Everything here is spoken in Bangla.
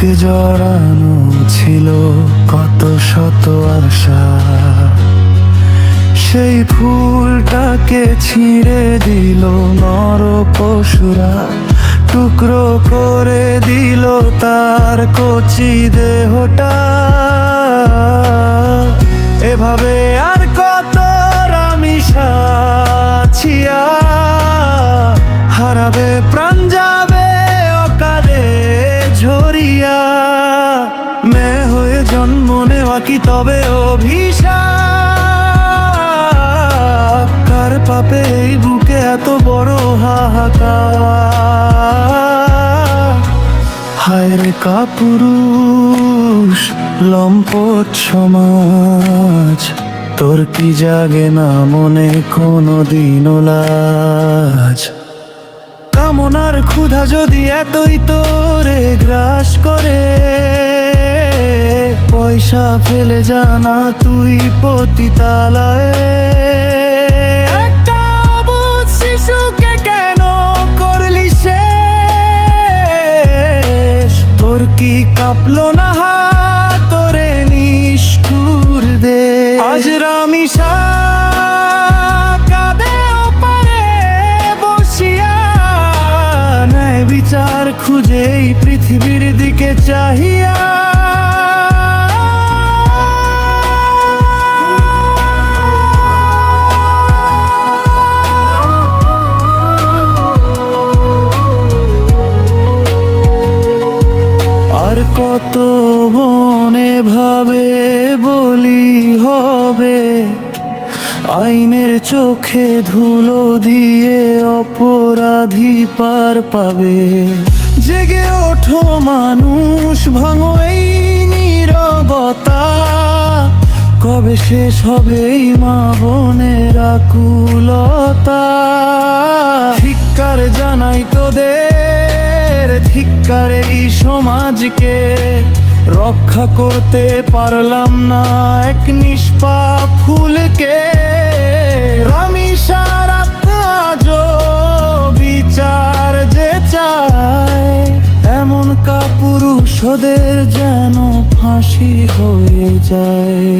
বুকে জড়ানো ছিল কত শত আশা, সেই ফুলটাকে ছিঁড়ে দিল নর পশুরা, টুকরো করে দিল তার কচি দেহটা। এভাবে আর কত রামিসাছিয়া হারাবে প্রাণ যাবে অকালে ঝরিয়া। মেয়ে হয়ে জন্ম নেওয়া কি তবে অভিশাপ? কার পাপে এই বুকে এত বড় হাহাকার? হায় রে কাপুরুষ লম্পট সমাজ, তোর কি জাগে না মনে কোনো দিনও লাজ? কামনার ক্ষুধা যদি এতই তোরে গ্রাস করে, পয়সা ফেলে জানা তুই পতিতালয়ে। একটা অবুঝ শিশুকে কেন করলি শেষ? তোর কি কাঁপলো না হাত তোরে নিষ্ঠুর দে? আজ রামিসা কাঁদে ওপারে বসিয়া, ন্যায় বিচার খুঁজে এই পৃথিবীর দিকে চাহিয়া। আর কত মনে ভাবে বলি হবে, আইনের চোখে ধুলো দিয়ে অপরাধী পার পাবে। জেগে ওঠো মানুষ, ভাঙো এই নীরবতা, কবে শেষ হবে এই মা বোনের আকুলতা? ধিক্কার জানাই তোদের, ধিক্কার এই সমাজকে, রক্ষা করতে পারলাম না এক নিষ্পাপ ফুলকে। রামিসার আজ বিচার যে চায়, এমন কাপুরুষদের যেন ফাঁসি হয়ে যায়।